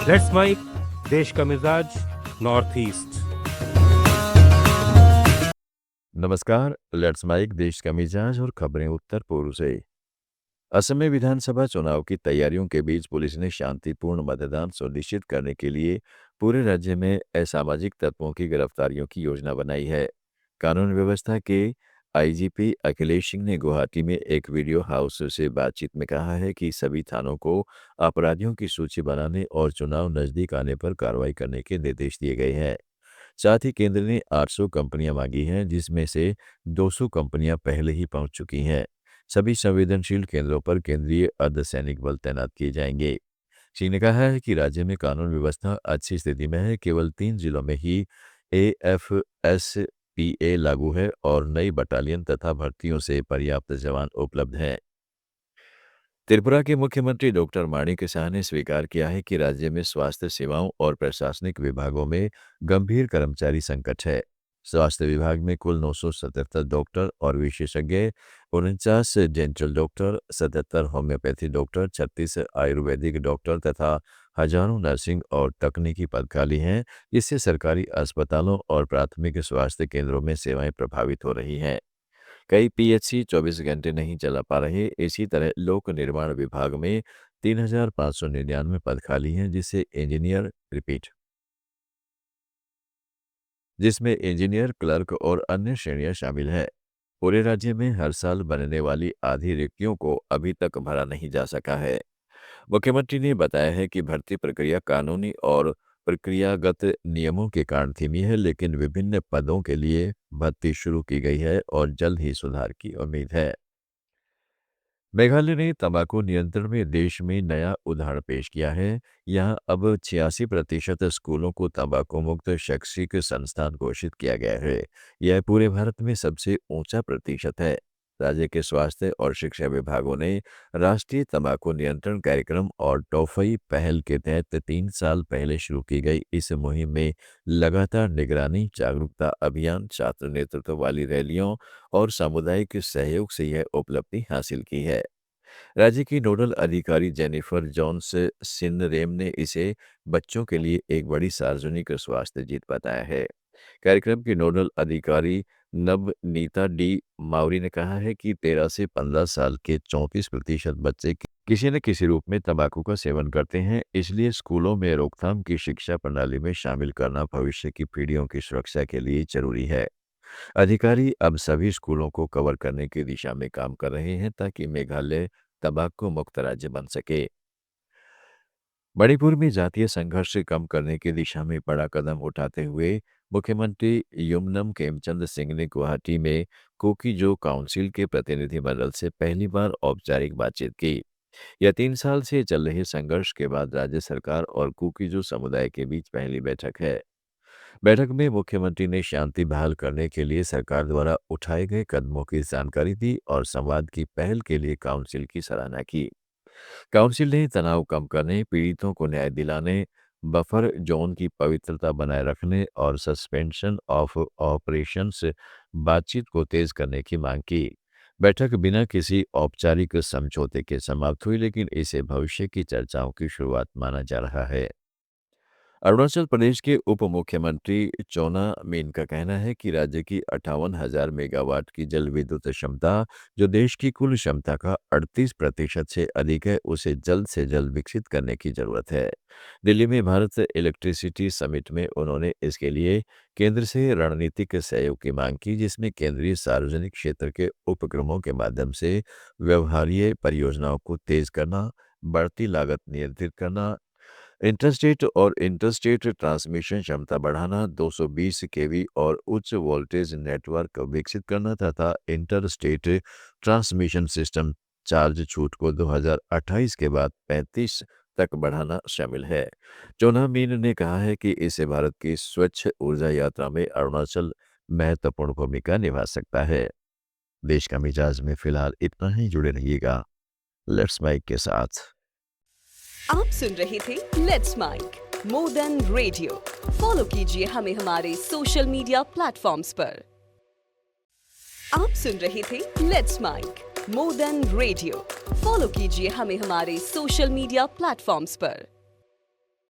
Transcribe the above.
Let's mic देश का मिजाज नॉर्थ ईस्ट। नमस्कार। लेट्स माइक देश का मिजाज और खबरें उत्तर पूर्व से। असम में विधानसभा चुनाव की तैयारियों के बीच पुलिस ने शांतिपूर्ण मतदान सुनिश्चित करने के लिए पूरे राज्य में असामाजिक तत्वों की गिरफ्तारियों की योजना बनाई है। कानून व्यवस्था के आईजीपी अखिलेश सिंह ने गुवाहाटी में एक वीडियो हाउस से बातचीत में कहा है कि सभी थानों को अपराधियों की सूची बनाने और चुनाव नजदीक आने पर कार्रवाई करने के निर्देश दिए गए हैं। साथ ही केंद्र ने 800 कंपनियां मांगी हैं, जिसमें से 200 कंपनियां पहले ही पहुंच चुकी हैं। सभी संवेदनशील केंद्रों पर केंद्रीय अर्धसैनिक बल तैनात किए जाएंगे। सिंह ने कहा है कि राज्य में कानून व्यवस्था अच्छी स्थिति में है। केवल 3 जिलों में ही एएफएसपीए लागू है और नई बटालियन तथा भर्तियों से पर्याप्त जवान उपलब्ध हैं। त्रिपुरा के मुख्यमंत्री डॉक्टर माणिक साह ने स्वीकार किया है कि राज्य में स्वास्थ्य सेवाओं और प्रशासनिक विभागों में गंभीर कर्मचारी संकट है। स्वास्थ्य विभाग में कुल 977 डॉक्टर और विशेषज्ञ, 49 dental doctor, 77 homeopathy doctor, 36 Ayurvedic doctor तथा हजारों नर्सिंग और तकनीकी पद खाली हैं, जिससे सरकारी अस्पतालों और प्राथमिक स्वास्थ्य केंद्रों में सेवाएं प्रभावित हो रही हैं। कई पीएचसी 24 घंटे नहीं चला पा रहे। इसी तरह लोक निर्माण विभाग में 3,599 पद खाली हैं, जिसमें इंजीनियर, क्लर्क और अन्य श्रेणियां शामिल हैं। पूरे राज्य में हर साल बनने वाली आधी रिक्तियों को अभी तक भरा नहीं जा सका है। मुख्यमंत्री ने बताया है कि भर्ती प्रक्रिया कानूनी और प्रक्रियागत नियमों के कारण धीमी है, लेकिन विभिन्न पदों के लिए भर्ती शुरू की गई है और जल्द ही सुधार की उम्मीद है। मेघालय ने तंबाकू नियंत्रण में देश में नया उदाहरण पेश किया है। यहां अब 86% स्कूलों को तंबाकू मुक्त शैक्षिक संस्थान घोषित किया गया है। यह पूरे भारत में सबसे ऊंचा प्रतिशत है। राज्य के स्वास्थ्य और शिक्षा विभागों ने राष्ट्रीय तंबाकू नियंत्रण कार्यक्रम और टॉफई पहल के तहत 3 साल पहले शुरू की गई इस मुहिम में लगातार निगरानी, जागरूकता अभियान, छात्र नेतृत्व वाली रैलियों और सामुदायिक सहयोग से यह उपलब्धि हासिल की है। राज्य की नोडल अधिकारी जेनिफर जॉन्स सिनरेम ने इसे बच्चों के लिए एक बड़ी सार्वजनिक स्वास्थ्य जीत बताया है। कार्यक्रम की नोडल अधिकारी नवनीता डी माउरी ने कहा है कि 13 से 15 साल के 34% बच्चे किसी न किसी रूप में तंबाकू का सेवन करते हैं। इसलिए स्कूलों में रोकथाम की शिक्षा प्रणाली में शामिल करना भविष्य की पीढ़ियों की सुरक्षा के लिए जरूरी है। अधिकारी अब सभी स्कूलों को कवर करने की दिशा में काम कर रहे हैं ताकि मेघालय तंबाकू मुक्त राज्य बन सके। मणिपुर में जातीय संघर्ष कम करने की दिशा में बड़ा कदम उठाते हुए मुख्यमंत्री युमनम खेमचंद सिंह ने गुवाहाटी में कोकीजो काउंसिल के प्रतिनिधिमंडल से पहली बार औपचारिक बातचीत की। यह 3 साल से चल रहे संघर्ष के बाद राज्य सरकार और कुकीजो समुदाय के बीच पहली बैठक है। बैठक में मुख्यमंत्री ने शांति बहाल करने के लिए सरकार द्वारा उठाए गए कदमों की जानकारी दी और संवाद की पहल के लिए काउंसिल की सराहना की। काउंसिल ने तनाव कम करने, पीड़ितों को न्याय दिलाने, बफर जोन की पवित्रता बनाए रखने और सस्पेंशन ऑफ ऑपरेशंस बातचीत को तेज करने की मांग की। बैठक बिना किसी औपचारिक समझौते के समाप्त हुई, लेकिन इसे भविष्य की चर्चाओं की शुरुआत माना जा रहा है। अरुणाचल प्रदेश के उप मुख्यमंत्री चोना मीन का कहना है कि राज्य की 58,000 मेगावाट की जल विद्युत क्षमता, जो देश की कुल क्षमता का 38% से अधिक है, उसे जल्द से जल्द विकसित करने की जरूरत है। दिल्ली में भारत इलेक्ट्रिसिटी समिट में उन्होंने इसके लिए केंद्र से रणनीतिक सहयोग की मांग की, जिसमें केंद्रीय सार्वजनिक क्षेत्र के उपक्रमों के माध्यम से व्यवहार्य परियोजनाओं को तेज करना, बढ़ती लागत नियंत्रित करना, इंटरस्टेट और इंटरस्टेट ट्रांसमिशन क्षमता बढ़ाना, 220 केवी और उच्च वोल्टेज नेटवर्क विकसित करना तथा इंटरस्टेट ट्रांसमिशन सिस्टम चार्ज छूट को 2028 के बाद 35 तक बढ़ाना शामिल है। चोना मीन ने कहा है कि इससे भारत की स्वच्छ ऊर्जा यात्रा में अरुणाचल महत्वपूर्ण भूमिका निभा सकता है। देश का मिजाज में फिलहाल इतना ही। जुड़े रहिएगा लेट्स माइक के साथ। आप सुन रहे थे let's mike more than radio. Follow कीजिए हमें हमारे सोशल मीडिया प्लेटफॉर्म्स पर। आप सुन रहे थे let's mike more than radio. Follow कीजिए हमें हमारे सोशल मीडिया प्लेटफॉर्म्स पर।